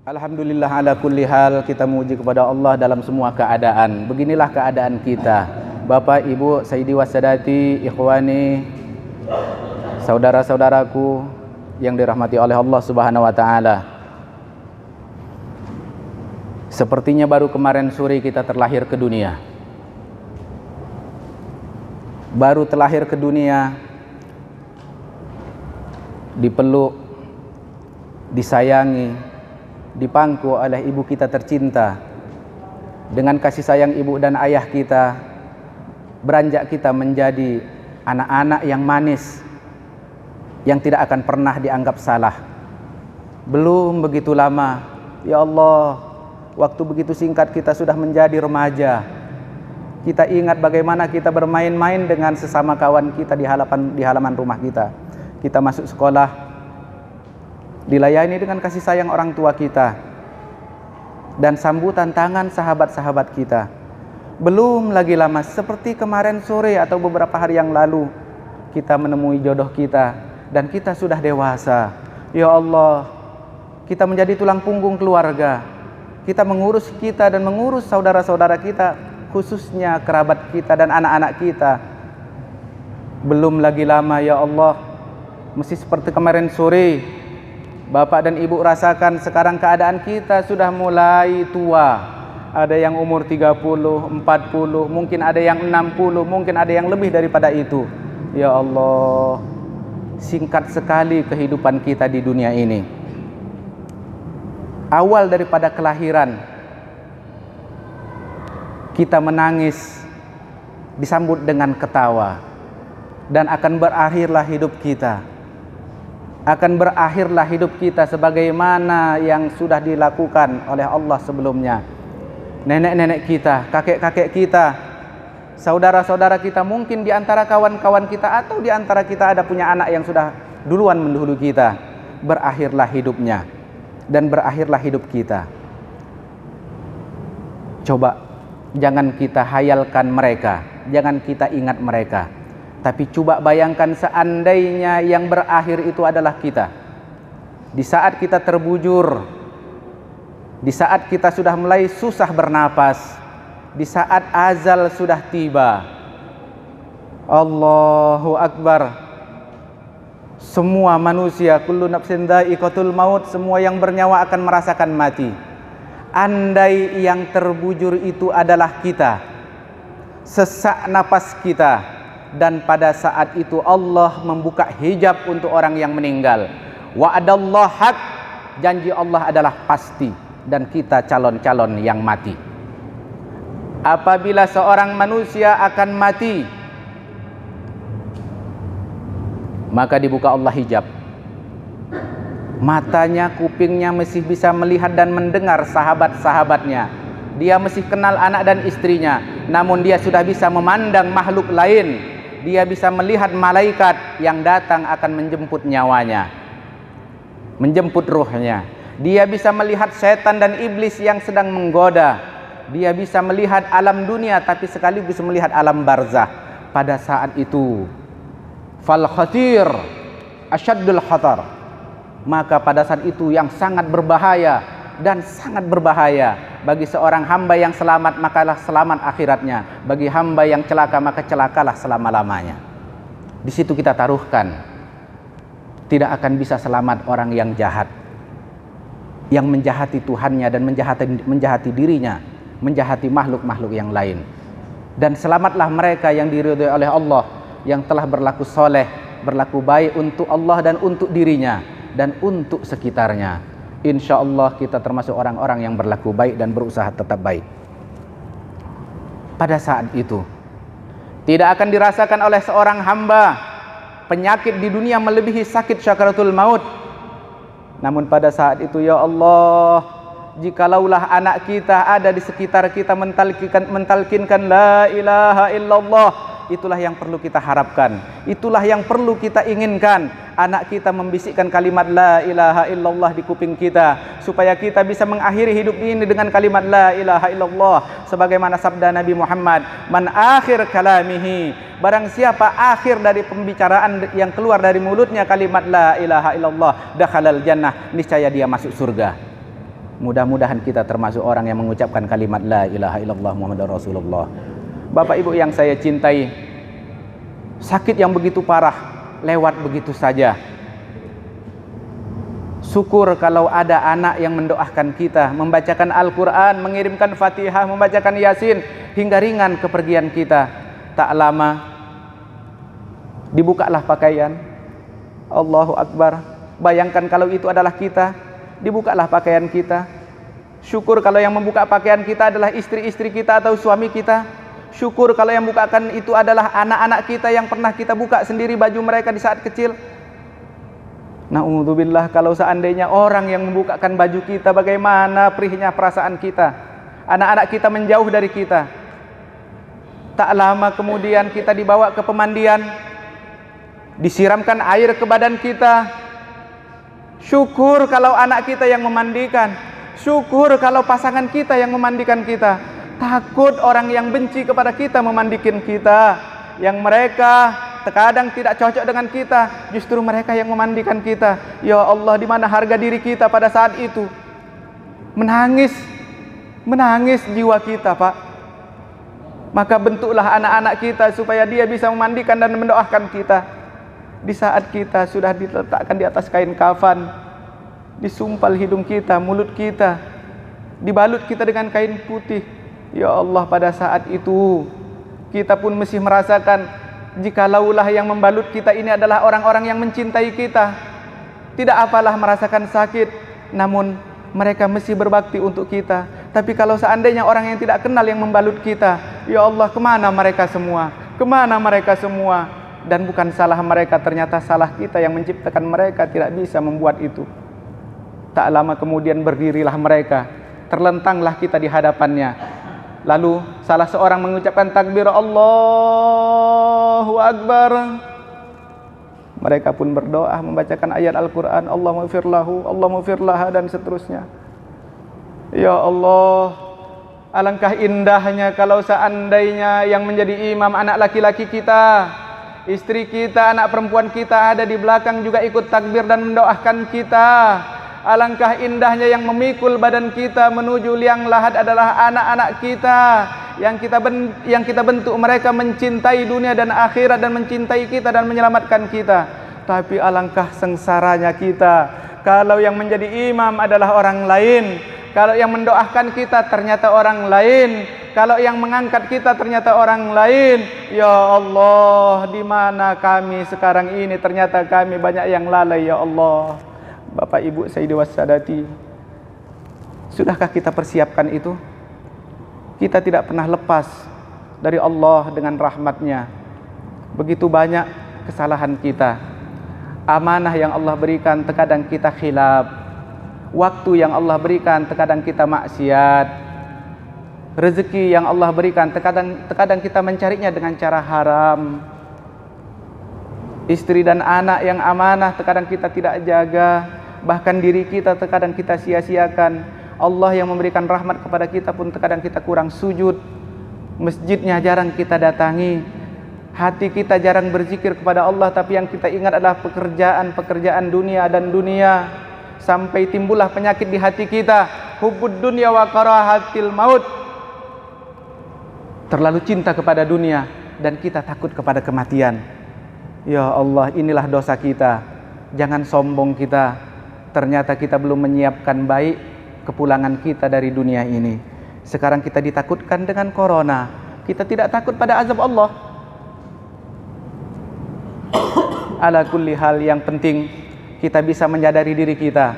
Alhamdulillah ala kulli hal, kita memuji kepada Allah dalam semua keadaan. Beginilah keadaan kita, Bapak, Ibu, Sayyidi Wassadati, Ikhwani, saudara-saudaraku yang dirahmati oleh Allah Subhanahu wa taala. Sepertinya baru kemarin sore kita terlahir ke dunia. Baru terlahir ke dunia, dipeluk, disayangi, dipangku oleh ibu kita tercinta. Dengan kasih sayang ibu dan ayah kita, beranjak kita menjadi anak-anak yang manis, yang tidak akan pernah dianggap salah. Belum begitu lama, ya Allah, waktu begitu singkat kita sudah menjadi remaja. Kita ingat bagaimana kita bermain-main dengan sesama kawan kita di halaman rumah kita. Kita masuk sekolah, dilayani dengan kasih sayang orang tua kita dan sambutan tangan sahabat-sahabat kita. Belum lagi lama, seperti kemarin sore atau beberapa hari yang lalu, kita menemui jodoh kita dan kita sudah dewasa. Ya Allah, kita menjadi tulang punggung keluarga. Kita mengurus kita dan mengurus saudara-saudara kita, khususnya kerabat kita dan anak-anak kita. Belum lagi lama, ya Allah, mesti seperti kemarin sore, Bapak dan Ibu rasakan sekarang keadaan kita sudah mulai tua. Ada yang umur 30, 40, mungkin ada yang 60, mungkin ada yang lebih daripada itu. Ya Allah, singkat sekali kehidupan kita di dunia ini. Awal daripada kelahiran, kita menangis, disambut dengan ketawa, dan akan berakhirlah hidup kita. Akan berakhirlah hidup kita sebagaimana yang sudah dilakukan oleh Allah sebelumnya. Nenek-nenek kita, kakek-kakek kita, saudara-saudara kita, mungkin di antara kawan-kawan kita atau di antara kita ada punya anak yang sudah duluan mendahului kita. Berakhirlah hidupnya dan berakhirlah hidup kita. Coba jangan kita hayalkan mereka, jangan kita ingat mereka. Tapi coba bayangkan seandainya yang berakhir itu adalah kita. Di saat kita terbujur, di saat kita sudah mulai susah bernapas, di saat azal sudah tiba. Allahu Akbar. Semua manusia, kullu nafsin dha'iqatul maut, semua yang bernyawa akan merasakan mati. Andai yang terbujur itu adalah kita, sesak napas kita, dan pada saat itu Allah membuka hijab untuk orang yang meninggal. Wa'adallah haq, janji Allah adalah pasti, dan kita calon-calon yang mati. Apabila seorang manusia akan mati, maka dibuka Allah hijab. Matanya, kupingnya masih bisa melihat dan mendengar sahabat-sahabatnya. Dia masih kenal anak dan istrinya, namun dia sudah bisa memandang makhluk lain. Dia bisa melihat malaikat yang datang akan menjemput nyawanya, menjemput ruhnya. Dia bisa melihat setan dan iblis yang sedang menggoda. Dia bisa melihat alam dunia tapi sekaligus melihat alam barzah. Pada saat itu, fal khatir asyaddul khatar. Maka pada saat itu yang sangat berbahaya dan sangat berbahaya. Bagi seorang hamba yang selamat, makalah selamat akhiratnya. Bagi hamba yang celaka, maka celakalah selama-lamanya. Di situ kita taruhkan, tidak akan bisa selamat orang yang jahat, yang menjahati Tuhannya dan menjahati dirinya, menjahati makhluk-makhluk yang lain. Dan selamatlah mereka yang diridhai oleh Allah, yang telah berlaku soleh, berlaku baik untuk Allah dan untuk dirinya dan untuk sekitarnya. Insya Allah kita termasuk orang-orang yang berlaku baik dan berusaha tetap baik. Pada saat itu tidak akan dirasakan oleh seorang hamba penyakit di dunia melebihi sakit syakaratul maut. Namun pada saat itu, ya Allah, jikalaulah anak kita ada di sekitar kita mentalkinkan la ilaha illallah, itulah yang perlu kita harapkan, itulah yang perlu kita inginkan. Anak kita membisikkan kalimat la ilaha illallah di kuping kita, supaya kita bisa mengakhiri hidup ini dengan kalimat la ilaha illallah. Sebagaimana sabda Nabi Muhammad, man akhir kalamihi, barang siapa akhir dari pembicaraan yang keluar dari mulutnya kalimat la ilaha illallah, dakhalal jannah, niscaya dia masuk surga. Mudah-mudahan kita termasuk orang yang mengucapkan kalimat la ilaha illallah Muhammadur Rasulullah. Bapak Ibu yang saya cintai, sakit yang begitu parah lewat begitu saja. Syukur kalau ada anak yang mendoakan kita, membacakan Al-Quran, mengirimkan Fatihah, membacakan Yasin, hingga ringan kepergian kita. Tak lama dibukalah pakaian. Allahu Akbar. Bayangkan kalau itu adalah kita, dibukalah pakaian kita. Syukur kalau yang membuka pakaian kita adalah istri-istri kita atau suami kita. Syukur kalau yang membukakan itu adalah anak-anak kita yang pernah kita buka sendiri baju mereka di saat kecil. Na'udzubillah, kalau seandainya orang yang membukakan baju kita, bagaimana perihnya perasaan kita. Anak-anak kita menjauh dari kita. Tak lama kemudian kita dibawa ke pemandian, disiramkan air ke badan kita. Syukur kalau anak kita yang memandikan. Syukur kalau pasangan kita yang memandikan kita. Takut orang yang benci kepada kita memandikan kita, yang mereka terkadang tidak cocok dengan kita, justru mereka yang memandikan kita. Ya Allah, di mana harga diri kita pada saat itu? Menangis jiwa kita, Pak. Maka bentuklah anak-anak kita supaya dia bisa memandikan dan mendoakan kita. Di saat kita sudah diletakkan di atas kain kafan, disumpal hidung kita, mulut kita, dibalut kita dengan kain putih. Ya Allah, pada saat itu kita pun mesti merasakan, jikalaulah yang membalut kita ini adalah orang-orang yang mencintai kita, tidak apalah merasakan sakit, namun mereka mesti berbakti untuk kita. Tapi kalau seandainya orang yang tidak kenal yang membalut kita, ya Allah, kemana mereka semua? Kemana mereka semua? Dan bukan salah mereka, ternyata salah kita yang menciptakan mereka tidak bisa membuat itu. Tak lama kemudian berdirilah mereka, terlentanglah kita di hadapannya. Lalu salah seorang mengucapkan takbir Allahu Akbar. Mereka pun berdoa, membacakan ayat Al-Quran, Allahumma ighfir lahu, Allahumma ighfir laha, dan seterusnya. Ya Allah, alangkah indahnya kalau seandainya yang menjadi imam anak laki-laki kita, istri kita, anak perempuan kita ada di belakang juga ikut takbir dan mendoakan kita. Alangkah indahnya yang memikul badan kita menuju liang lahat adalah anak-anak kita yang kita bentuk mereka mencintai dunia dan akhirat dan mencintai kita dan menyelamatkan kita. Tapi alangkah sengsaranya kita kalau yang menjadi imam adalah orang lain, kalau yang mendoakan kita ternyata orang lain, kalau yang mengangkat kita ternyata orang lain. Ya Allah, di mana kami sekarang ini? Ternyata kami banyak yang lalai, ya Allah. Bapak Ibu Sayyidi wassadati, sudahkah kita persiapkan itu? Kita tidak pernah lepas dari Allah dengan rahmatnya. Begitu banyak kesalahan kita. Amanah yang Allah berikan terkadang kita khilaf. Waktu yang Allah berikan terkadang kita maksiat. Rezeki yang Allah berikan terkadang kita mencarinya dengan cara haram. Istri dan anak yang amanah terkadang kita tidak jaga. Bahkan diri kita terkadang kita sia-siakan. Allah yang memberikan rahmat kepada kita pun terkadang kita kurang sujud. Masjidnya jarang kita datangi. Hati kita jarang berzikir kepada Allah, tapi yang kita ingat adalah pekerjaan dunia dan dunia. Sampai timbullah penyakit di hati kita, hubbud dunya wa karahatil maut. Terlalu cinta kepada dunia dan kita takut kepada kematian. Ya Allah, inilah dosa kita. Jangan sombong kita. Ternyata kita belum menyiapkan baik kepulangan kita dari dunia ini. Sekarang kita ditakutkan dengan corona. Kita tidak takut pada azab Allah. Ala kulli hal, yang penting kita bisa menyadari diri kita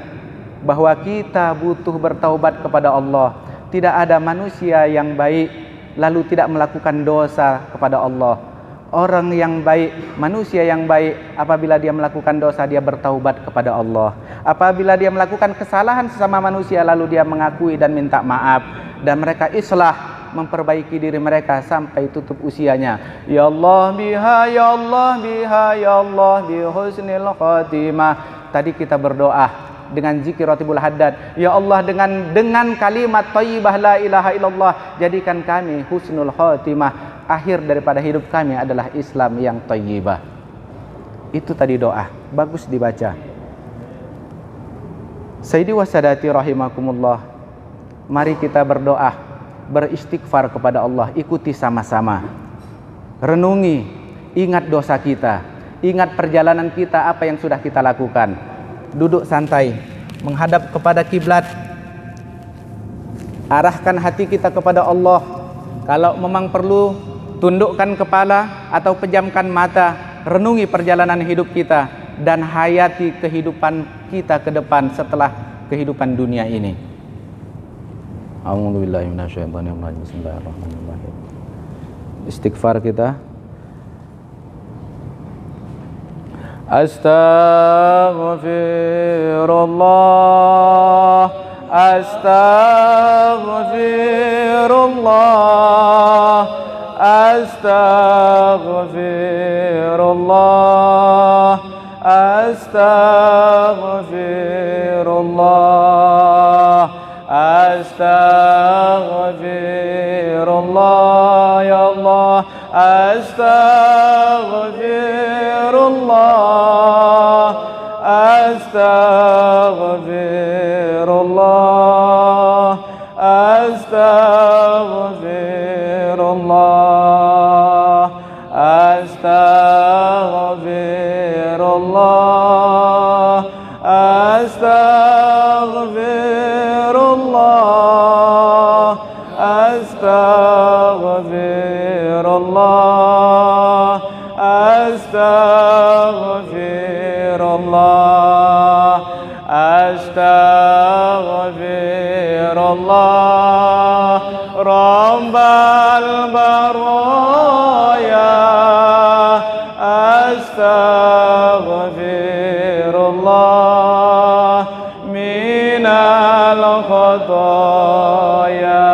bahwa kita butuh bertaubat kepada Allah. Tidak ada manusia yang baik lalu tidak melakukan dosa kepada Allah. Orang yang baik, manusia yang baik, apabila dia melakukan dosa, dia bertaubat kepada Allah. Apabila dia melakukan kesalahan sesama manusia, lalu dia mengakui dan minta maaf, dan mereka islah, memperbaiki diri mereka sampai tutup usianya. Ya Allah biha, ya Allah biha, ya Allah bi husnil khatimah. Tadi kita berdoa dengan zikir Ratibul Haddad. Ya Allah, dengan kalimat thayyibah la ilaha illallah, jadikan kami husnul khatimah. Akhir daripada hidup kami adalah Islam yang thayyibah. Itu tadi doa, bagus dibaca. Sayyidi wa sadati rahimakumullah, mari kita berdoa, beristighfar kepada Allah, ikuti sama-sama. Renungi, ingat dosa kita, ingat perjalanan kita, apa yang sudah kita lakukan. Duduk santai, menghadap kepada kiblat, arahkan hati kita kepada Allah. Kalau memang perlu, tundukkan kepala atau pejamkan mata, renungi perjalanan hidup kita dan hayati kehidupan kita ke depan setelah kehidupan dunia ini. A'udzubillahi minasyaitonirrajim. Bismillahirrahmanirrahim. Istighfar kita. Astaghfirullah, astaghfirullah, astaghfirullah, astaghfirullah, astaghfirullah, ya Allah, astaghfirullah, astaghfirullah, astaghfirullah, astaghfirullah, astaghfirullah, astaghfirullah, astaghfirullah, astaghfirullah, rabbal baraya, astaghfirullah minal khataya,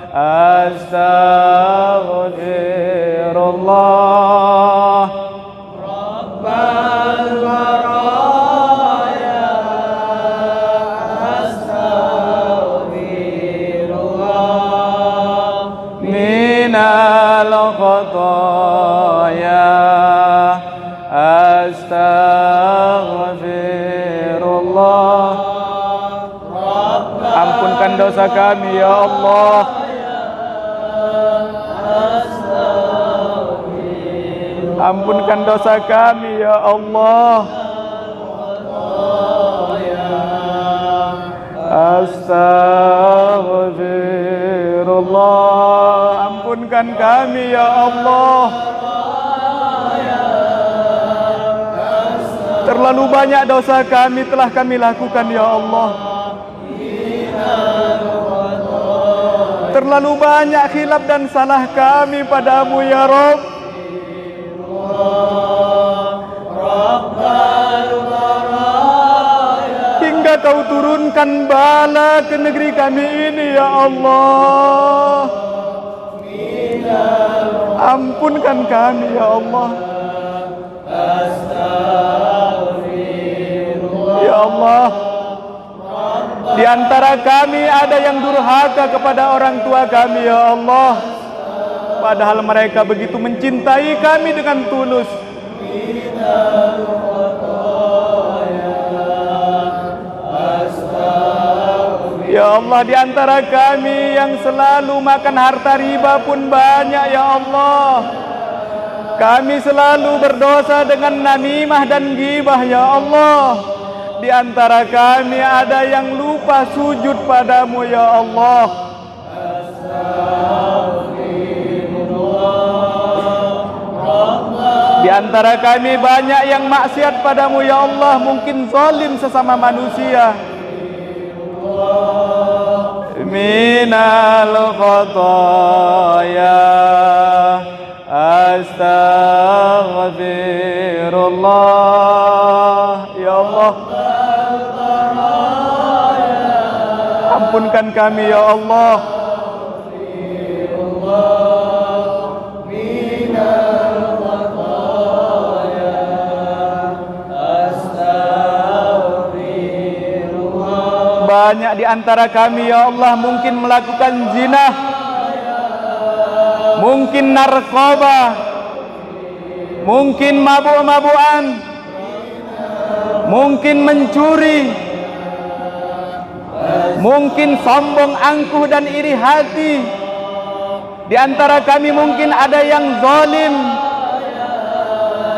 astaghfirullah rabbal baraya, astaghfirullah minal khataya, astaghfirullah. Ampunkan dosa kami ya Allah. Ampunkan dosa kami ya Allah. Astaghfirullah. Ampunkan kami ya Allah. Terlalu banyak dosa kami telah kami lakukan ya Allah. Terlalu banyak khilaf dan salah kami padamu ya Rabb. Hingga kau turunkan bala ke negeri kami ini ya Allah. Ampunkan kami ya Allah. Ya Allah, di antara kami ada yang durhaka kepada orang tua kami ya Allah, padahal mereka begitu mencintai kami dengan tulus. Ya Allah, di antara kami yang selalu makan harta riba pun banyak ya Allah. Kami selalu berdosa dengan namimah dan ghibah ya Allah. Di antara kami ada yang lupa sujud padamu ya Allah. Di antara kami banyak yang maksiat padamu ya Allah, mungkin zalim sesama manusia. Minal khataya, astaghfirullah ya Allah. Ampunkan kami ya Allah. Banyak di antara kami ya Allah mungkin melakukan zina, mungkin narkoba, mungkin mabuk-mabukan, mungkin mencuri, Mungkin sombong, angkuh dan iri hati. Di antara kami mungkin ada yang zalim.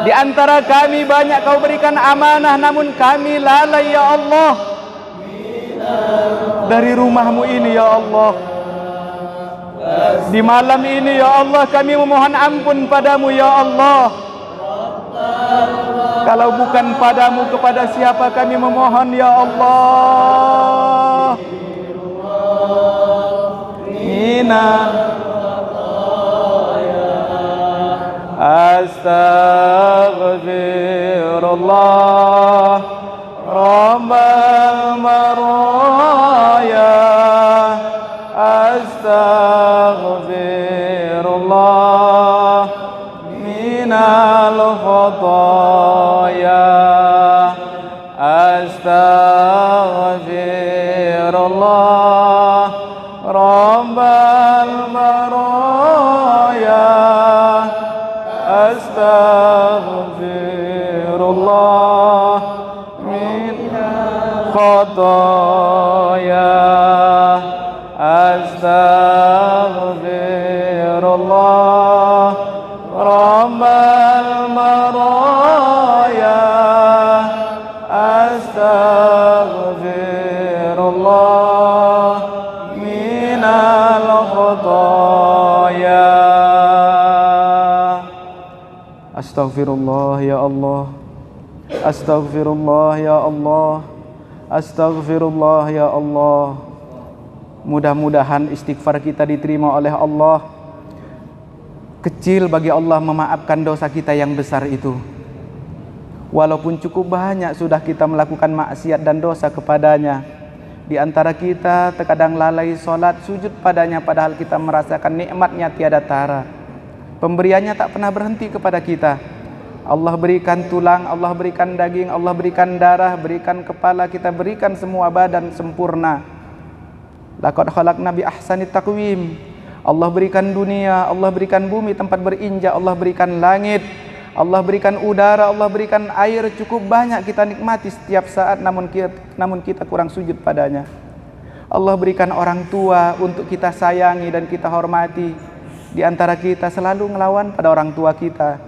Di antara kami banyak kau berikan amanah, namun kami lalai ya Allah. Dari rumahmu ini ya Allah, di malam ini ya Allah, kami memohon ampun padamu ya Allah. Kalau bukan padamu, kepada siapa kami memohon ya Allah? Astaghfirullah Rabbal maraya. Astaghfirullah minal khataya. Astaghfirullah Rabbal maraya. Astaghfirullah minal khataya. Astaghfirullah Rabbal maraya. Astaghfirullah minal khataya. Astaghfirullah ya Allah. Astaghfirullah ya Allah. Astaghfirullah ya Allah. Mudah-mudahan istighfar kita diterima oleh Allah. Kecil bagi Allah memaafkan dosa kita yang besar itu. Walaupun cukup banyak sudah kita melakukan maksiat dan dosa kepadanya. Di antara kita terkadang lalai sholat, sujud padanya, padahal kita merasakan nikmatnya tiada tara. Pemberiannya tak pernah berhenti kepada kita. Allah berikan tulang, Allah berikan daging, Allah berikan darah, berikan kepala, kita berikan semua badan sempurna. Laqad khalaqna bi ahsanit taqwim. Allah berikan dunia, Allah berikan bumi tempat berinjak, Allah berikan langit, Allah berikan udara, Allah berikan air, cukup banyak kita nikmati setiap saat, namun kita kurang sujud padanya. Allah berikan orang tua untuk kita sayangi dan kita hormati. Di antara kita selalu ngelawan pada orang tua kita.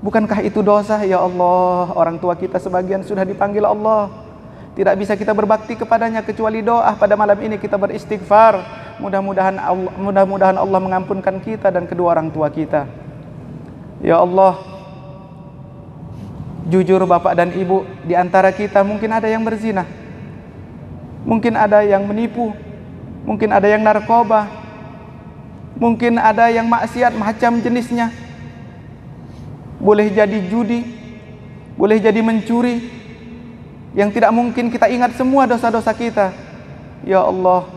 Bukankah itu dosa ya Allah? Orang tua kita sebagian sudah dipanggil Allah. Tidak bisa kita berbakti kepadanya kecuali doa. Pada malam ini kita beristighfar. Mudah-mudahan Allah mengampunkan kita dan kedua orang tua kita. Ya Allah, jujur bapak dan ibu, di antara kita mungkin ada yang berzina, mungkin ada yang menipu, mungkin ada yang narkoba, mungkin ada yang maksiat macam jenisnya. Boleh jadi judi, boleh jadi mencuri, yang tidak mungkin kita ingat semua dosa-dosa kita. Ya Allah,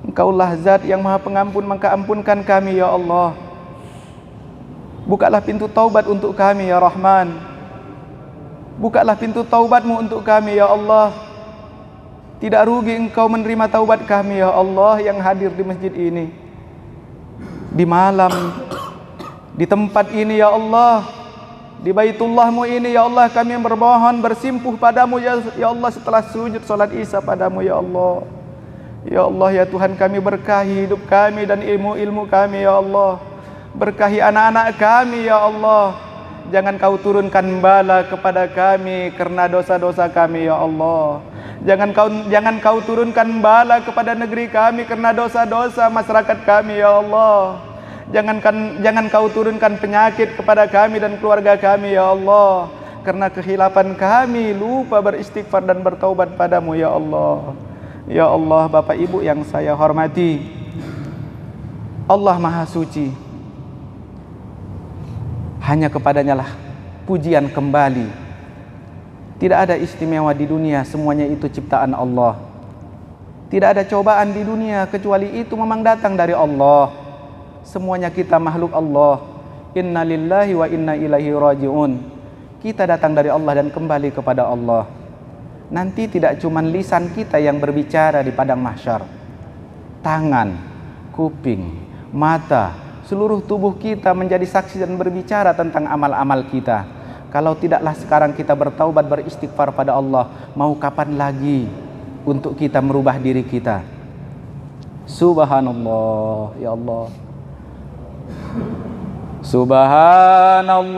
Engkaulah Zat yang Maha Pengampun, maka ampunkan kami ya Allah. Bukalah pintu taubat untuk kami ya Rahman. Bukalah pintu taubat-Mu untuk kami ya Allah. Tidak rugi Engkau menerima taubat kami ya Allah yang hadir di masjid ini, di malam, di tempat ini ya Allah, di Baitullah-Mu ini ya Allah. Kami bermohon bersimpuh padamu ya Allah setelah sujud salat Isya padamu ya Allah. Ya Allah ya Tuhan kami, berkahi hidup kami dan ilmu-ilmu kami ya Allah. Berkahi anak-anak kami ya Allah. Jangan Kau turunkan bala kepada kami karena dosa-dosa kami ya Allah. Jangan kau turunkan bala kepada negeri kami karena dosa-dosa masyarakat kami ya Allah. Jangan Kau turunkan penyakit kepada kami dan keluarga kami ya Allah, karena kehilapan kami lupa beristighfar dan bertaubat padamu ya Allah. Ya Allah, Bapak Ibu yang saya hormati, Allah Maha Suci, hanya kepadanya lah pujian kembali. Tidak ada istimewa di dunia, semuanya itu ciptaan Allah. Tidak ada cobaan di dunia kecuali itu memang datang dari Allah. Semuanya kita makhluk Allah. Inna lillahi wa inna ilaihi raji'un. Kita datang dari Allah dan kembali kepada Allah. Nanti tidak cuma lisan kita yang berbicara di padang mahsyar. Tangan, kuping, mata, seluruh tubuh kita menjadi saksi dan berbicara tentang amal-amal kita. Kalau tidaklah sekarang kita bertaubat beristighfar pada Allah, mau kapan lagi? untuk kita merubah diri kita. Subhanallah, ya Allah. Subhanallah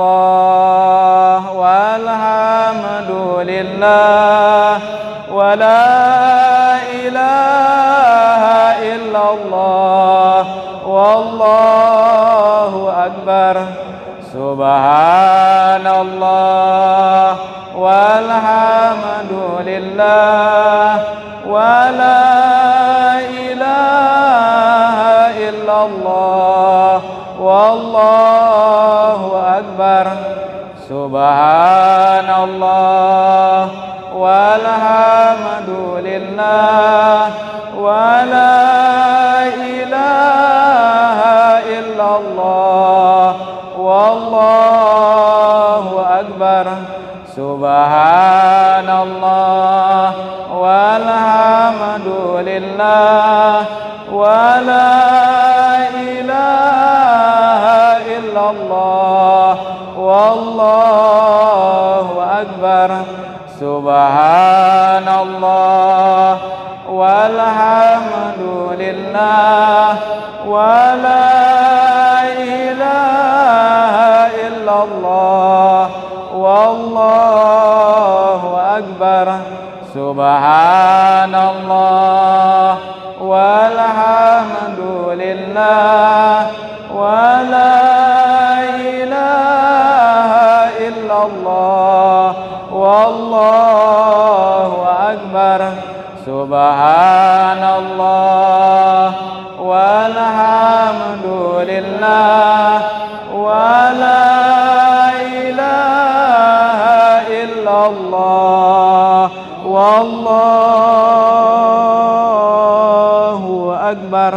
walhamdulillah wa la ilaha illallah wallahu akbar. Subhanallah walhamdulillah wa la ilaha illallah wallahu akbar. Subhanallah walhamdulillah wa la ilaha illallah wallahu akbar. Subhanallah walhamdulillah wa la ilaha illallah wallahu akbar. Subhanallah walhamdulillah wa la ilaha illallah wallahu akbar. Subhanallah walhamdulillah wa la ilaha illallah wallahu akbar. Subhanallah walhamdulillah wa la ilaha illallah wallahu akbar.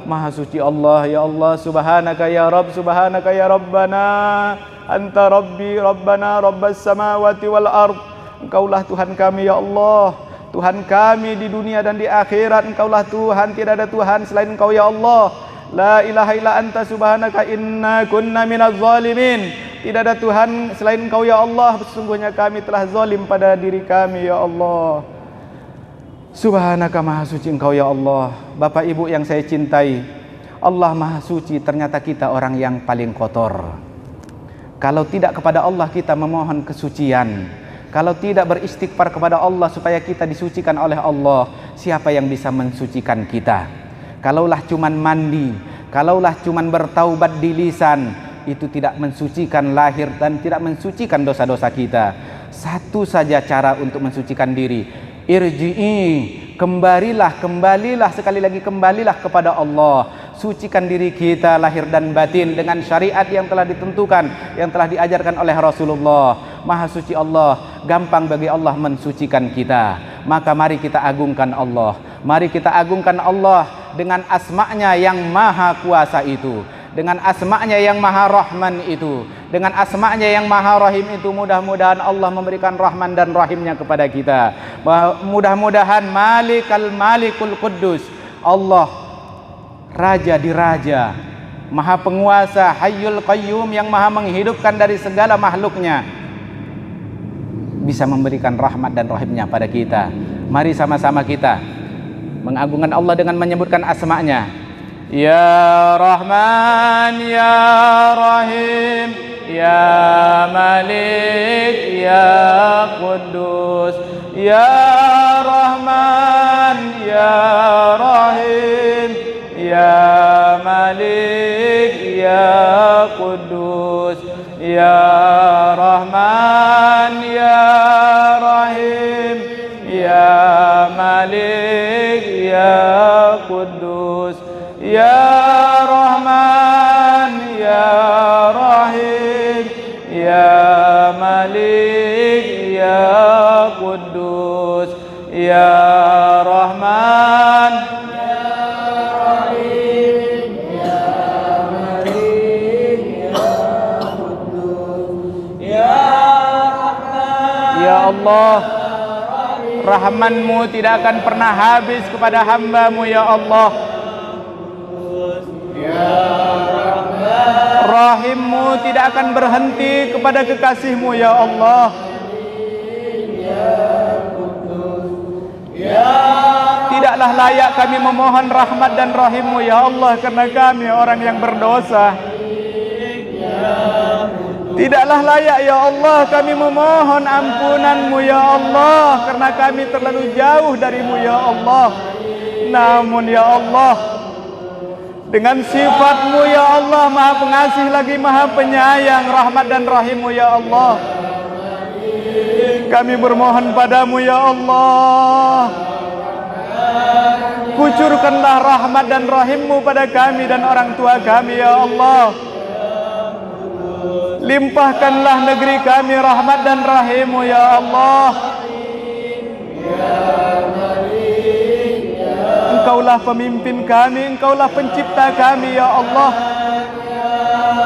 Maha suci Allah, ya Allah. Subhanaka ya Rabb, subhanaka ya Rabbana, anta Rabbi, Rabbana, Rabbas samawati wal ard. Engkaulah Tuhan kami, ya Allah, Tuhan kami di dunia dan di akhirat. Engkaulah Tuhan, tidak ada Tuhan selain Engkau, ya Allah. La ilaha illa anta subhanaka inna kunna minaz zalimin. Tidak ada Tuhan selain Engkau, ya Allah. Sesungguhnya kami telah zalim pada diri kami, ya Allah. Subhanaka, maha suci Engkau, ya Allah. Bapak Ibu yang saya cintai, Allah maha suci, ternyata kita orang yang paling kotor. Kalau tidak kepada Allah kita memohon kesucian, kalau tidak beristighfar kepada Allah supaya kita disucikan oleh Allah, siapa yang bisa mensucikan kita? Kalaulah cuman mandi, kalaulah cuman bertaubat di lisan, itu tidak mensucikan lahir dan tidak mensucikan dosa-dosa kita. Satu saja cara untuk mensucikan diri. Irji'i, kembalilah, sekali lagi kembalilah kepada Allah. Sucikan diri kita lahir dan batin dengan syariat yang telah ditentukan, yang telah diajarkan oleh Rasulullah. Maha suci Allah, gampang bagi Allah mensucikan kita. Maka mari kita agungkan Allah. Mari kita agungkan Allah dengan asma'nya yang maha kuasa itu, dengan asma'nya yang maha rahman itu, dengan asma'nya yang maha rahim itu. Mudah-mudahan Allah memberikan rahman dan rahimnya kepada kita. Mudah-mudahan Malikul Quddus, Allah Raja di Raja, Maha Penguasa, Hayyul Qayyum, yang maha menghidupkan dari segala makhluknya, bisa memberikan rahmat dan rahimnya pada kita. Mari sama-sama kita mengagungkan Allah dengan menyebutkan asma'nya. Ya Rahman, Ya Rahim, Ya Malik, Ya Quddus. Ya Rahman, Ya Rahim, Ya Malik, Ya Quddus. Ya Rahman, Ya Rahim, Ya Malik, Ya Quddus. Ya Rahman, Ya Rahim, Ya Malik, Ya Quddus. Ya Rahman, Ya Rahim, Ya Malik, Ya Quddus. Ya Rahman, ya Allah, rahman-Mu tidak akan pernah habis kepada hamba-Mu, ya Allah. Rahim-Mu tidak akan berhenti kepada kekasih-Mu, ya Allah. Ya Tidaklah layak kami memohon rahmat dan rahim-Mu ya Allah, karena kami orang yang berdosa. Tidaklah layak ya Allah kami memohon ampunan-Mu ya Allah, karena kami terlalu jauh dari-Mu ya Allah. Namun ya Allah, dengan sifat-Mu ya Allah, Maha Pengasih lagi Maha Penyayang, rahmat dan rahim-Mu ya Allah, kami bermohon padamu ya Allah, kucurkanlah rahmat dan rahim-Mu pada kami dan orang tua kami ya Allah. Limpahkanlah negeri kami rahmat dan rahim-Mu ya Allah. Engkaulah pemimpin kami, Engkaulah pencipta kami ya Allah.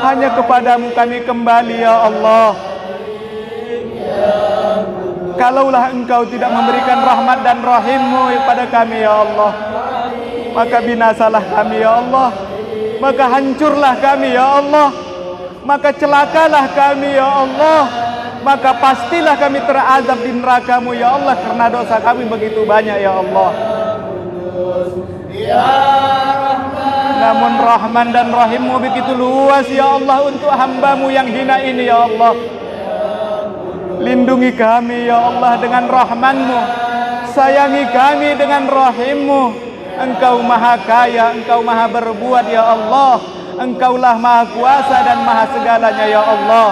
Hanya kepadamu kami kembali ya Allah. Kalaulah Engkau tidak memberikan rahmat dan rahim-Mu kepada kami ya Allah, maka binasalah kami ya Allah, maka hancurlah kami ya Allah, maka celakalah kami ya Allah, maka pastilah kami terazab di neraka-Mu ya Allah, karena dosa kami begitu banyak ya Allah. Namun rahman dan rahim-Mu begitu luas ya Allah untuk hamba-Mu yang hina ini ya Allah. Lindungi kami ya Allah dengan rahman-Mu, sayangi kami dengan rahim-Mu. Engkau maha kaya, Engkau maha berbuat ya Allah, Engkaulah maha kuasa dan maha segalanya ya Allah.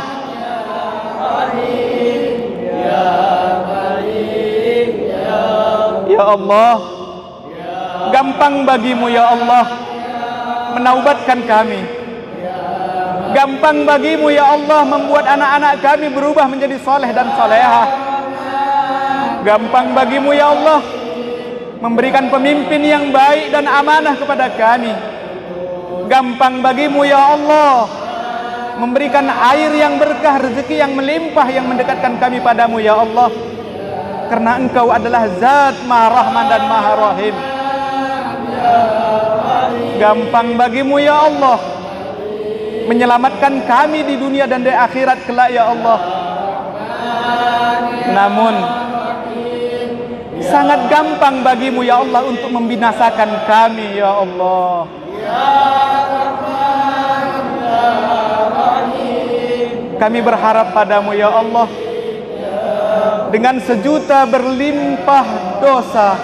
Ya Allah, gampang bagimu ya Allah menaubatkan kami. Gampang bagimu ya Allah membuat anak-anak kami berubah menjadi soleh dan solehah. Gampang bagimu ya Allah memberikan pemimpin yang baik dan amanah kepada kami. Gampang bagimu ya Allah memberikan air yang berkah, rezeki yang melimpah, yang mendekatkan kami padamu ya Allah. Karena Engkau adalah Zat Maha Rahman dan Maha Rahim. Gampang bagimu ya Allah menyelamatkan kami di dunia dan di akhirat kelak ya Allah. Namun sangat gampang bagimu ya Allah untuk membinasakan kami ya Allah. Kami berharap padamu ya Allah, dengan sejuta berlimpah dosa,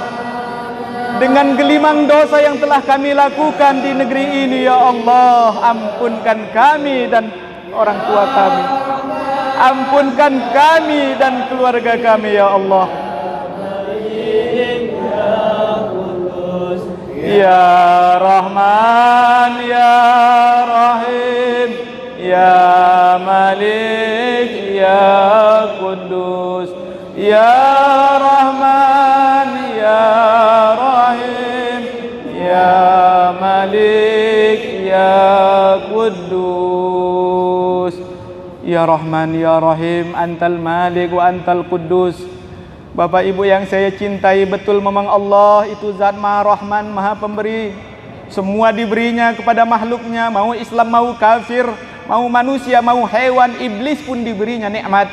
dengan gelimang dosa yang telah kami lakukan di negeri ini ya Allah, ampunkan kami dan orang tua kami, ampunkan kami dan keluarga kami ya Allah. Ya Rahman ya Rahim ya Malik ya Kudus, ya Rahman ya Rahim ya Malik ya Kudus. Ya Rahman ya Rahim, Antal Malik wa Antal Kudus. Bapak Ibu yang saya cintai, betul memang Allah itu Zat Maha Rahman, Maha Pemberi. Semua diberinya kepada makhluknya, mau Islam mau kafir, mau manusia mau hewan, iblis pun diberinya nikmat.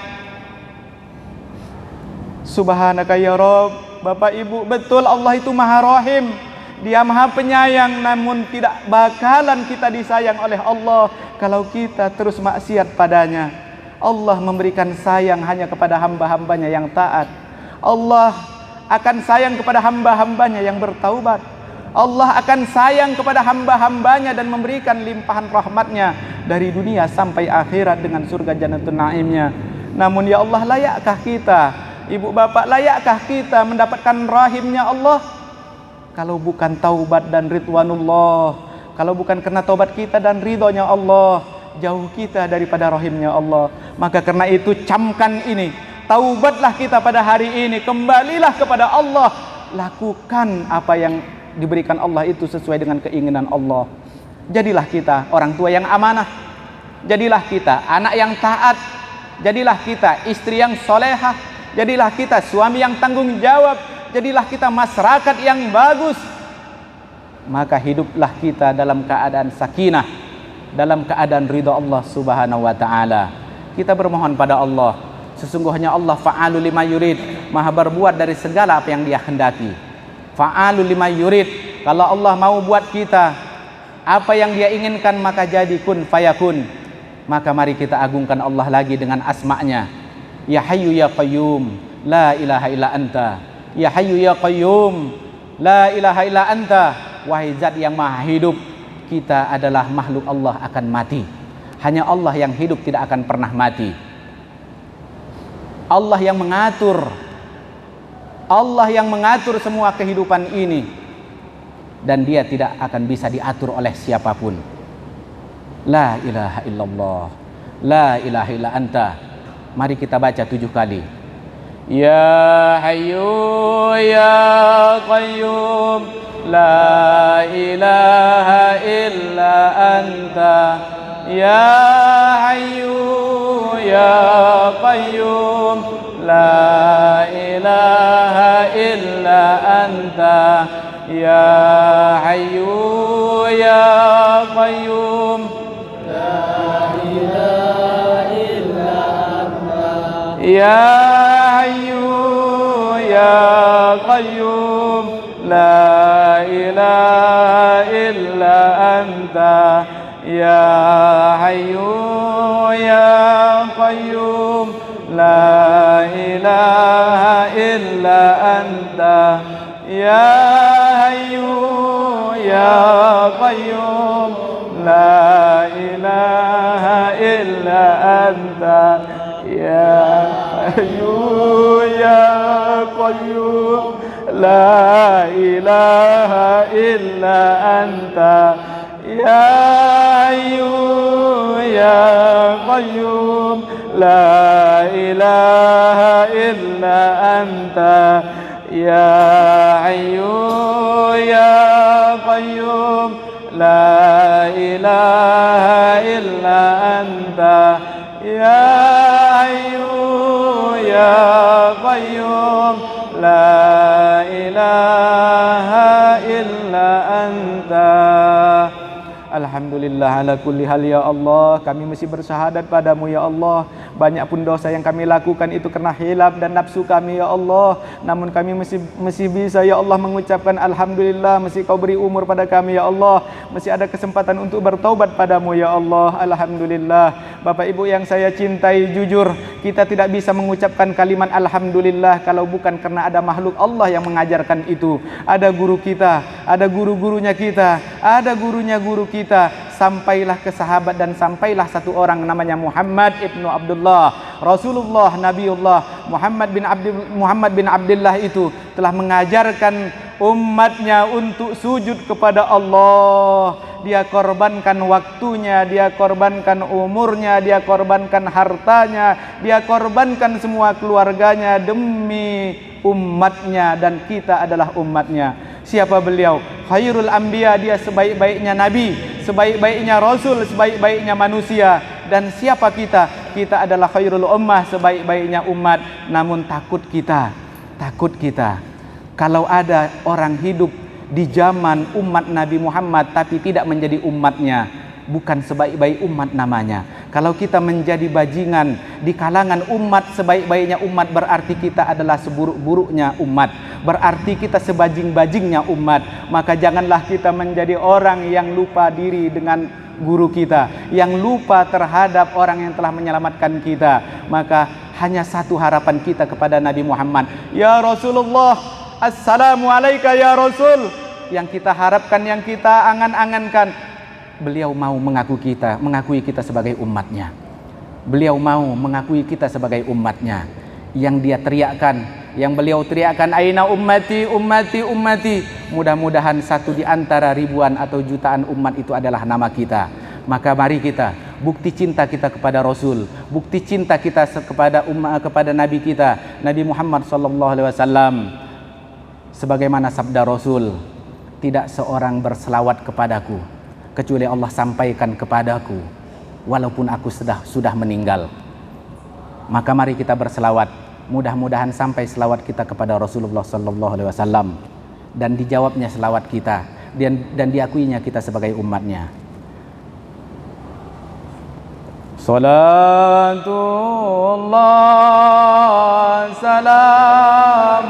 Subhanaka ya Rabb. Bapak Ibu, betul Allah itu Maha Rahim, Dia Maha Penyayang. Namun tidak bakalan kita disayang oleh Allah kalau kita terus maksiat padanya. Allah memberikan sayang hanya kepada hamba-hambanya yang taat. Allah akan sayang kepada hamba-hambanya yang bertaubat. Allah akan sayang kepada hamba-hambanya dan memberikan limpahan rahmatnya dari dunia sampai akhirat dengan surga Jannatul Naimnya. Namun ya Allah, layakkah kita, ibu bapak, layakkah kita mendapatkan rahimnya Allah? Kalau bukan taubat dan ridwanullah, kalau bukan karena taubat kita dan ridhonya Allah, jauh kita daripada rahimnya Allah. Maka karena itu camkan ini, taubatlah kita pada hari ini, kembalilah kepada Allah, lakukan apa yang diberikan Allah itu sesuai dengan keinginan Allah. Jadilah kita orang tua yang amanah, jadilah kita anak yang taat, jadilah kita istri yang solehah, jadilah kita suami yang tanggung jawab, jadilah kita masyarakat yang bagus. Maka hiduplah kita dalam keadaan sakinah, dalam keadaan ridha Allah Subhanahu wa ta'ala. Kita bermohon pada Allah, sesungguhnya Allah fa'alu lima yurid, maha berbuat dari segala apa yang Dia hendaki. fa'alul lima yurid. Kalau Allah mau buat kita apa yang Dia inginkan maka jadi kun fayakun. Maka mari kita agungkan Allah lagi dengan asma-Nya. Ya Hayyu ya Qayyum, la ilaha illa anta. Ya Hayyu ya Qayyum, la ilaha illa anta. Wahai Zat yang Maha Hidup, kita adalah makhluk Allah akan mati. Hanya Allah yang hidup tidak akan pernah mati. Allah yang mengatur. Allah yang mengatur semua kehidupan ini. Dan Dia tidak akan bisa diatur oleh siapapun. La ilaha illallah, la ilaha illa anta. Mari kita baca 7 kali. Ya Hayyu ya Qayyum, la ilaha illa anta. Ya Hayyu ya Qayyum, la ilaha illa anta. Ya Hayyu ya Qayyum, la ilaha illa anta. Ya Hayyu ya Qayyum, la ilaha illa anta. Ya Hayyu ya Qayyum, la ilaha illa anta. Ya Hayyu ya Qayyum, la ilaha illa anta. Ya Hayyu ya Qayyum, la ilaha illa anta. Ya Hayyu ya Qayyum, la ilaha illa anta. Ya Hayyu ya Qayyum, la ilaha illa anta. Ya Hayyu ya Qayyum, la ilaha illa anta. Alhamdulillah ala kulli hal ya Allah. Kami mesti bersyahadat padamu ya Allah. Banyak pun dosa yang kami lakukan itu karena hilaf dan nafsu kami ya Allah. Namun kami mesti bisa ya Allah mengucapkan Alhamdulillah. Mesti kau beri umur pada kami ya Allah. Mesti ada kesempatan untuk bertaubat padamu ya Allah. Alhamdulillah. Bapak Ibu yang saya cintai, jujur kita tidak bisa mengucapkan kalimat Alhamdulillah kalau bukan karena ada makhluk Allah yang mengajarkan itu. Ada guru kita, ada guru-gurunya kita, ada gurunya guru kita. Sampailah ke sahabat dan sampailah satu orang namanya Muhammad ibnu Abdullah, Rasulullah Nabiullah Muhammad bin Abdullah itu telah mengajarkan umatnya untuk sujud kepada Allah. Dia korbankan waktunya, dia korbankan umurnya, dia korbankan hartanya, dia korbankan semua keluarganya demi umatnya, dan kita adalah umatnya. Siapa beliau? Khairul Anbiya, dia sebaik-baiknya nabi, sebaik-baiknya rasul, sebaik-baiknya manusia. Dan siapa kita? Kita adalah khairul ummah, sebaik-baiknya umat. Namun takut kita kalau ada orang hidup di zaman umat Nabi Muhammad tapi tidak menjadi umatnya, bukan sebaik-baik umat namanya. Kalau kita menjadi bajingan di kalangan umat, sebaik-baiknya umat, berarti kita adalah seburuk-buruknya umat, berarti kita sebajing-bajingnya umat. Maka janganlah kita menjadi orang yang lupa diri dengan guru kita, yang lupa terhadap orang yang telah menyelamatkan kita. Maka hanya satu harapan kita kepada Nabi Muhammad, ya Rasulullah, assalamu alayka ya Rasul. Yang kita harapkan, yang kita angan-angankan, beliau mau mengakui kita sebagai umatnya. Beliau mau mengakui kita sebagai umatnya. Yang dia teriakkan, yang beliau teriakkan, aina ummati, ummati, ummati. Mudah-mudahan satu di antara ribuan atau jutaan umat itu adalah nama kita. Maka mari kita, bukti cinta kita kepada Rasul, bukti cinta kita kepada Nabi kita, Nabi Muhammad SAW. Sebagaimana sabda Rasul, tidak seorang berselawat kepadaku kecuali Allah sampaikan kepadaku walaupun aku sudah meninggal. Maka mari kita berselawat. Mudah-mudahan sampai selawat kita kepada Rasulullah SAW dan dijawabnya selawat kita dan diakuinya kita sebagai umatnya. Salatullah salamullah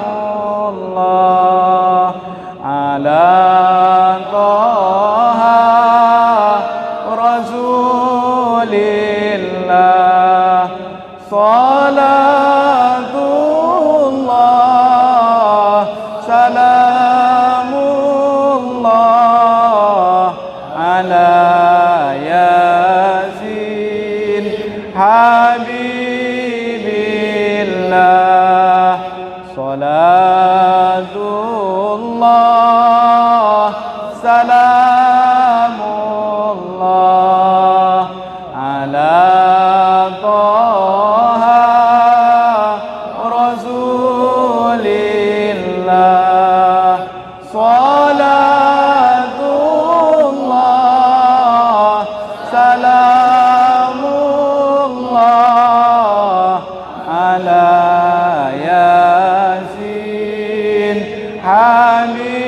habibillah.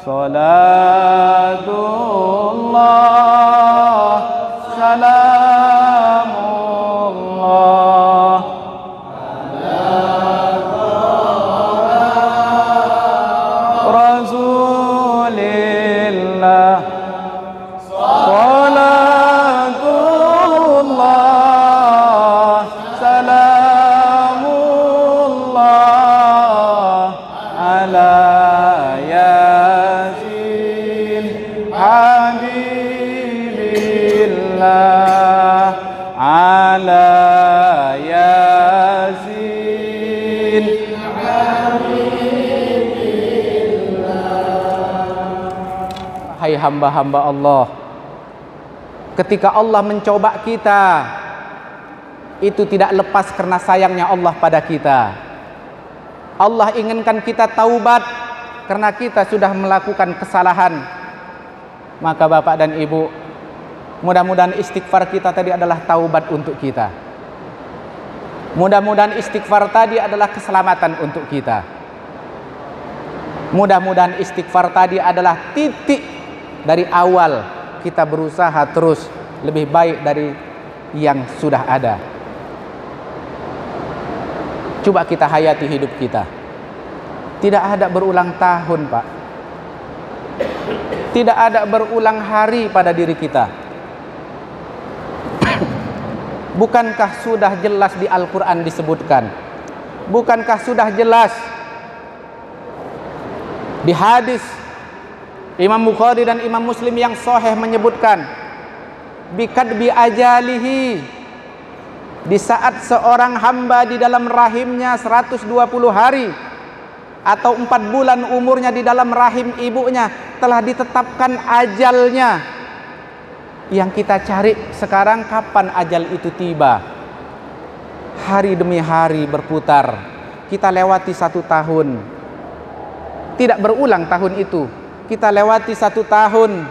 Salatullah salamullah Rasulillah. Salatullah salamullah ala yasin habibillah ala yasin. Hai hamba-hamba Allah, ketika Allah mencoba kita, itu tidak lepas karena sayangnya Allah pada kita. Allah inginkan kita taubat karena kita sudah melakukan kesalahan. Maka Bapak dan Ibu, mudah-mudahan istighfar kita tadi adalah taubat untuk kita. Mudah-mudahan istighfar tadi adalah keselamatan untuk kita. Mudah-mudahan istighfar tadi adalah titik dari awal kita berusaha terus lebih baik dari yang sudah ada. Coba kita hayati hidup kita. Tidak ada berulang tahun, Pak. Tidak ada berulang hari pada diri kita. Bukankah sudah jelas di Al-Quran disebutkan? Bukankah sudah jelas di hadis Imam Bukhari dan Imam Muslim yang sahih menyebutkan bikadbi ajalihi, di saat seorang hamba di dalam rahimnya 120 hari atau 4 bulan umurnya di dalam rahim ibunya, telah ditetapkan ajalnya. Yang kita cari sekarang kapan ajal itu tiba. Hari demi hari berputar, kita lewati 1 tahun, tidak berulang tahun itu. Kita lewati 1 tahun,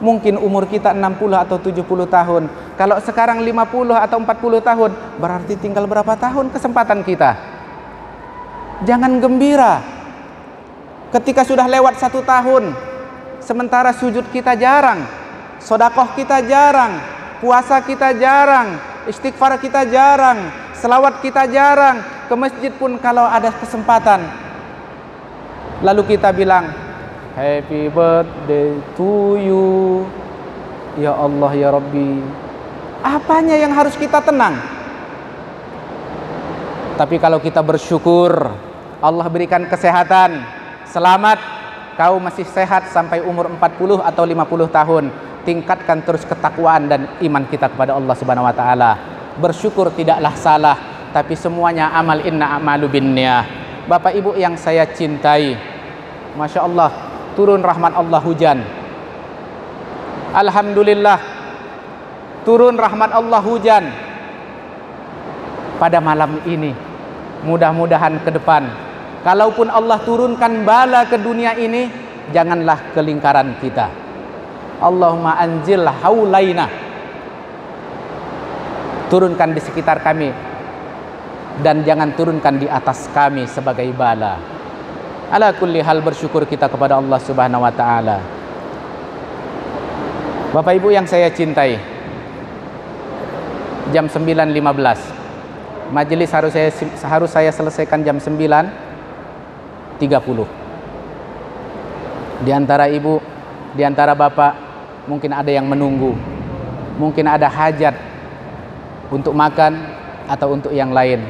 mungkin umur kita 60 atau 70 tahun. Kalau sekarang 50 atau 40 tahun, berarti tinggal berapa tahun kesempatan kita? Jangan gembira ketika sudah lewat 1 tahun, sementara sujud kita jarang, sedekah kita jarang, puasa kita jarang, istighfar kita jarang, selawat kita jarang, ke masjid pun kalau ada kesempatan. Lalu kita bilang, happy birthday to you, ya Allah ya Rabbi. Apanya yang harus kita tenang? Tapi kalau kita bersyukur, Allah berikan kesehatan, selamat, kau masih sehat sampai umur 40 atau 50 tahun. Tingkatkan terus ketakwaan dan iman kita kepada Allah Subhanahu wa taala. Bersyukur tidaklah salah, tapi semuanya amal, inna a'malu binniyah. Bapak Ibu yang saya cintai, Masya Allah, turun rahmat Allah hujan. Alhamdulillah, turun rahmat Allah hujan pada malam ini. Mudah-mudahan ke depan, kalaupun Allah turunkan bala ke dunia ini, janganlah ke lingkaran kita. Allahumma anzil haulaina, turunkan di sekitar kami, dan jangan turunkan di atas kami sebagai bala. Ala kulli hal, bersyukur kita kepada Allah Subhanahu wa taala. Bapak Ibu yang saya cintai, jam 9.15 majelis harus saya selesaikan jam 9.30. Di antara ibu, di antara bapak, mungkin ada yang menunggu, mungkin ada hajat untuk makan atau untuk yang lain.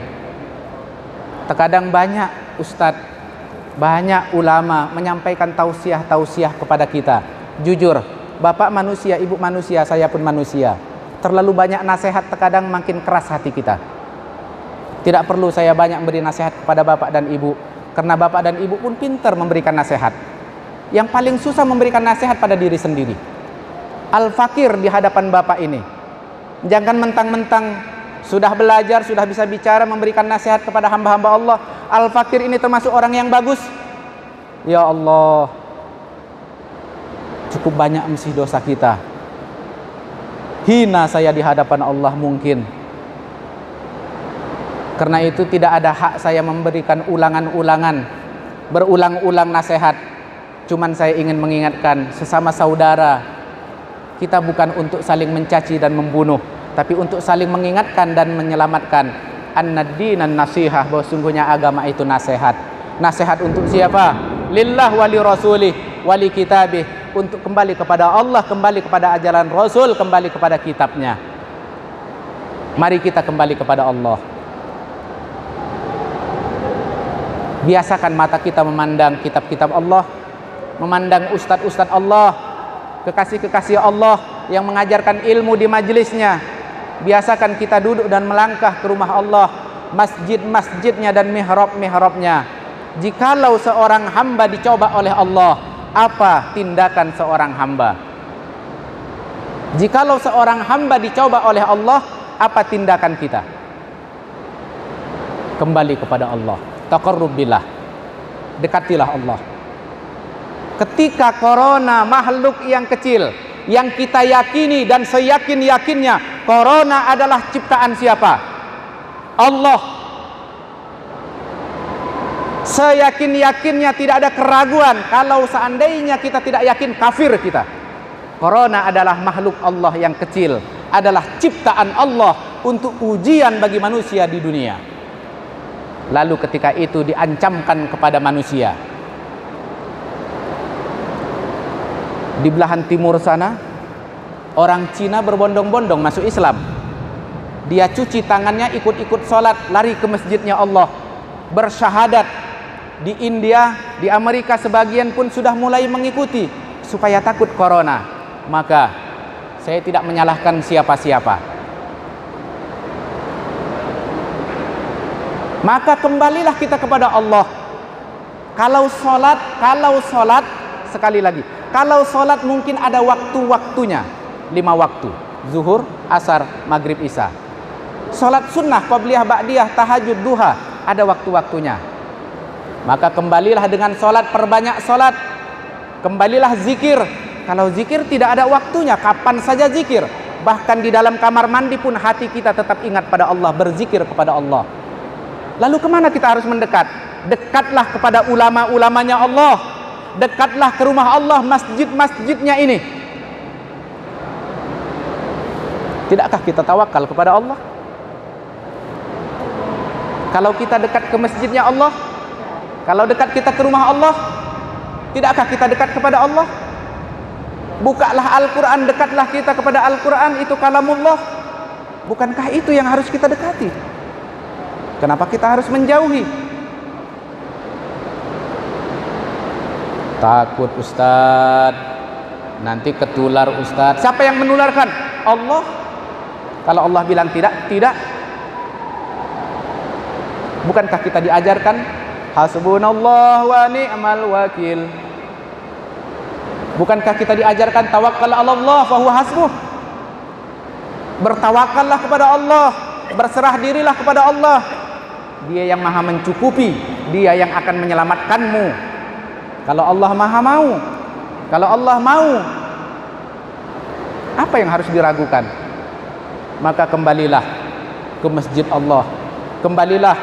Terkadang banyak ustadz, banyak ulama menyampaikan tausiah-tausiah kepada kita. Jujur, bapak manusia, ibu manusia, saya pun manusia. Terlalu banyak nasihat terkadang makin keras hati kita. Tidak perlu saya banyak memberi nasihat kepada bapak dan ibu, karena bapak dan ibu pun pintar memberikan nasihat. Yang paling susah memberikan nasihat pada diri sendiri. Al-fakir di hadapan bapak ini, jangan mentang-mentang sudah belajar, sudah bisa bicara, memberikan nasihat kepada hamba-hamba Allah. Al-fakir ini termasuk orang yang bagus. Ya Allah, cukup banyak mesti dosa kita. Hina saya di hadapan Allah mungkin. Karena itu tidak ada hak saya memberikan ulangan-ulangan, berulang-ulang nasihat. Cuman saya ingin mengingatkan sesama saudara, kita bukan untuk saling mencaci dan membunuh, tapi untuk saling mengingatkan dan menyelamatkan. An-dinan nasihah, bahwa sungguhnya agama itu nasihat. Nasihat untuk siapa? Lillah wali rasulih wali kitabih, untuk kembali kepada Allah, kembali kepada ajaran Rasul, kembali kepada kitabnya. Mari kita kembali kepada Allah. Biasakan mata kita memandang kitab-kitab Allah, memandang ustadz-ustadz Allah, kekasih-kekasih Allah yang mengajarkan ilmu di majelisnya. Biasakan kita duduk dan melangkah ke rumah Allah, masjid-masjidnya dan mihrab-mihrabnya. Jikalau seorang hamba dicoba oleh Allah, apa tindakan seorang hamba? Jikalau seorang hamba dicoba oleh Allah, apa tindakan kita? Kembali kepada Allah, taqarrub billah, dekatilah Allah. Ketika corona, makhluk yang kecil yang kita yakini dan seyakin-yakinnya corona adalah ciptaan siapa? Allah. Seyakin-yakinnya, tidak ada keraguan. Kalau seandainya kita tidak yakin, kafir kita. Corona adalah makhluk Allah yang kecil, adalah ciptaan Allah untuk ujian bagi manusia di dunia. Lalu ketika itu diancamkan kepada manusia, di belahan timur sana, orang Cina berbondong-bondong masuk Islam. Dia cuci tangannya, ikut-ikut sholat, lari ke masjidnya Allah, bersyahadat. Di India, di Amerika sebagian pun sudah mulai mengikuti supaya takut corona. Maka saya tidak menyalahkan siapa-siapa. Maka kembalilah kita kepada Allah. Kalau sholat sekali lagi, kalau sholat mungkin ada waktu-waktunya, 5 waktu, zuhur, asar, maghrib, isya. Sholat sunnah, qobliyah, ba'diyah, tahajud, duha, ada waktu-waktunya. Maka kembalilah dengan sholat, perbanyak sholat. Kembalilah zikir. Kalau zikir tidak ada waktunya, kapan saja zikir. Bahkan di dalam kamar mandi pun hati kita tetap ingat pada Allah, berzikir kepada Allah. Lalu kemana kita harus mendekat? Dekatlah kepada ulama-ulamanya Allah. Dekatlah ke rumah Allah, masjid-masjidnya ini. Tidakkah kita tawakal kepada Allah? Kalau kita dekat ke masjidnya Allah, kalau dekat kita ke rumah Allah, tidakkah kita dekat kepada Allah? Bukalah Al-Quran, dekatlah kita kepada Al-Quran, itu kalamullah. Bukankah itu yang harus kita dekati? Kenapa kita harus menjauhi? Takut Ustaz, nanti ketular Ustaz. Siapa yang menularkan? Allah. Kalau Allah bilang tidak, tidak. Bukankah kita diajarkan hasbunallah wa ni'mal wakil? Bukankah kita diajarkan tawakkal 'ala Allah fa huwa hasbuh? Bertawakallah kepada Allah, berserah dirilah kepada Allah. Dia yang maha mencukupi, dia yang akan menyelamatkanmu. Kalau Allah maha mau, kalau Allah mau, apa yang harus diragukan? Maka kembalilah ke masjid Allah, kembalilah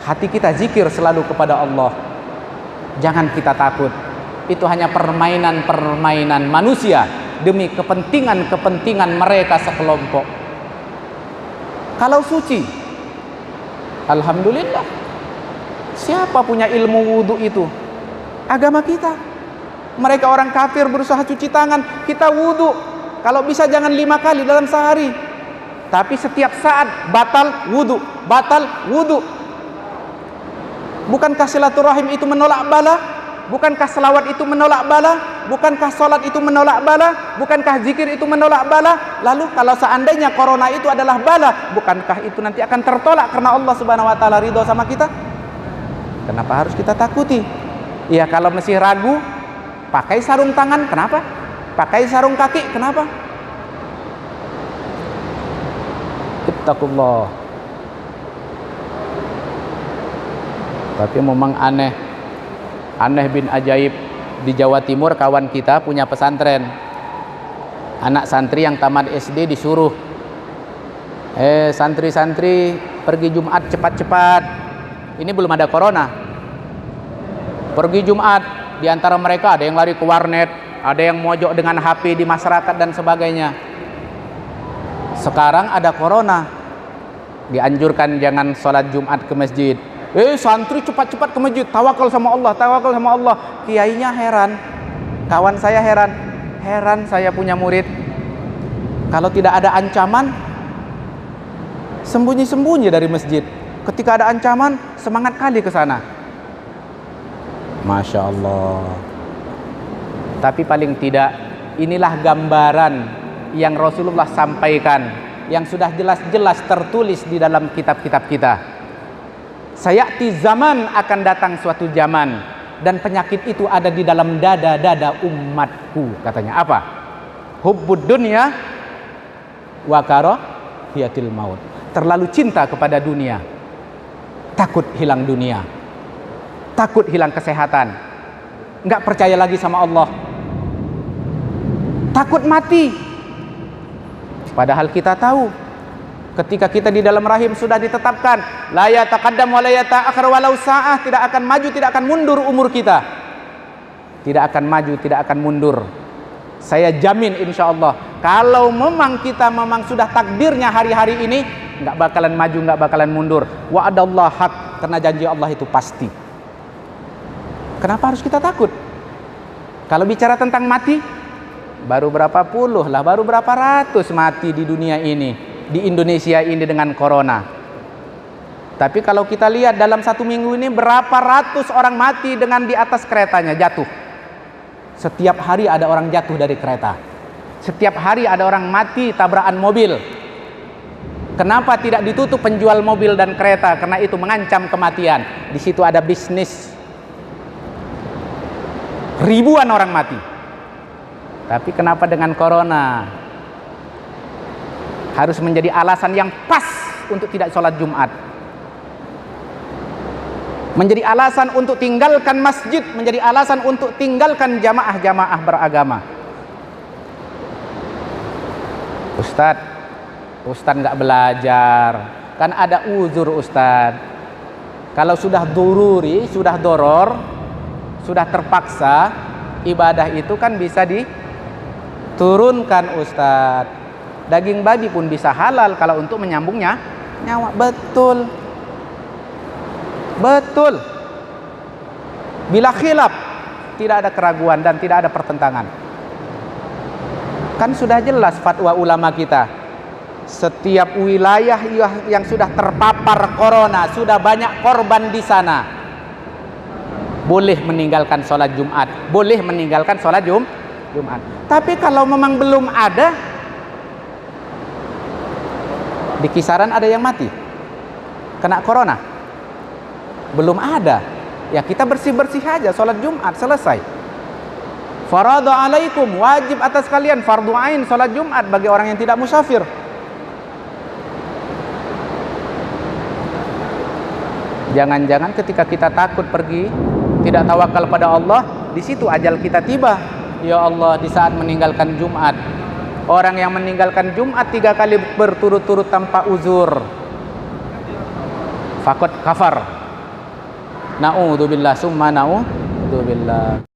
hati kita zikir selalu kepada Allah. Jangan kita takut. Itu hanya permainan-permainan manusia demi kepentingan-kepentingan mereka sekelompok. Kalau suci, alhamdulillah. Siapa punya ilmu wudhu itu? Agama kita. Mereka orang kafir berusaha cuci tangan, kita wudhu. Kalau bisa jangan 5 kali dalam sehari, tapi setiap saat batal wudhu, batal wudhu. Bukankah silaturahim itu menolak bala? Bukankah selawat itu menolak bala? Bukankah sholat itu menolak bala? Bukankah zikir itu menolak bala? Lalu kalau seandainya corona itu adalah bala, bukankah itu nanti akan tertolak karena Allah Subhanahu wa taala ridho sama kita? Kenapa harus kita takuti? Ya kalau masih ragu, pakai sarung tangan, kenapa? Pakai sarung kaki, kenapa? Ittaqullah. Tapi memang aneh bin ajaib. Di Jawa Timur kawan kita punya pesantren. Anak santri yang tamat SD disuruh, santri-santri pergi Jumat cepat-cepat. Ini belum ada corona. Pergi Jumat, di antara mereka ada yang lari ke warnet, ada yang mojok dengan HP di masyarakat dan sebagainya. Sekarang ada corona, dianjurkan jangan sholat Jumat ke masjid. Santri cepat-cepat ke masjid, tawakal sama Allah, tawakal sama Allah. Kiainya heran, kawan saya heran saya punya murid. Kalau tidak ada ancaman, sembunyi-sembunyi dari masjid. Ketika ada ancaman, semangat kali ke sana. Masya Allah. Tapi paling tidak, inilah gambaran yang Rasulullah sampaikan, yang sudah jelas-jelas tertulis di dalam kitab-kitab kita. Sayati zaman, akan datang suatu zaman, dan penyakit itu ada di dalam dada-dada umatku. Katanya apa? Hubbud dunya wa karahiyatil maut. Terlalu cinta kepada dunia, takut hilang dunia, takut hilang kesehatan, nggak percaya lagi sama Allah, takut mati. Padahal kita tahu ketika kita di dalam rahim sudah ditetapkan la yataqaddam wa la yata'akhir walau sa'ah, tidak akan maju, tidak akan mundur umur kita, tidak akan maju, tidak akan mundur. Saya jamin insya Allah, kalau memang kita sudah takdirnya hari-hari ini, nggak bakalan maju, nggak bakalan mundur. Wa'adallah haq, karena janji Allah itu pasti. Kenapa harus kita takut? Kalau bicara tentang mati, baru berapa puluh lah, baru berapa ratus mati di dunia ini, di Indonesia ini dengan corona. Tapi kalau kita lihat dalam 1 minggu ini, berapa ratus orang mati dengan di atas keretanya jatuh. Setiap hari ada orang jatuh dari kereta. Setiap hari ada orang mati tabrakan mobil. Kenapa tidak ditutup penjual mobil dan kereta? Karena itu mengancam kematian. Di situ ada bisnis. Ribuan orang mati. Tapi kenapa dengan corona harus menjadi alasan yang pas untuk tidak sholat Jumat? Menjadi alasan untuk tinggalkan masjid, menjadi alasan untuk tinggalkan jamaah-jamaah beragama. Ustadz nggak belajar, kan ada uzur Ustadz. Kalau sudah dururi, sudah doror, sudah terpaksa, ibadah itu kan bisa diturunkan Ustadz. Daging babi pun bisa halal kalau untuk menyambungnya nyawa. Betul. Bila khilaf, tidak ada keraguan dan tidak ada pertentangan. Kan sudah jelas fatwa ulama kita. Setiap wilayah yang sudah terpapar corona, sudah banyak korban di sana, boleh meninggalkan sholat Jumat, boleh meninggalkan sholat Jumat. Tapi kalau memang belum ada, di kisaran ada yang mati kena corona, belum ada, ya kita bersih-bersih aja, sholat Jumat selesai. Faradu alaikum, wajib atas kalian, fardu ain sholat Jumat bagi orang yang tidak musafir. Jangan-jangan ketika kita takut pergi, tidak tawakal pada Allah, di situ ajal kita tiba. Ya Allah, di saat meninggalkan Jumat, orang yang meninggalkan Jumat 3 kali berturut-turut tanpa uzur, faqad kafar. Na'udzubillah summa na'udzubillah.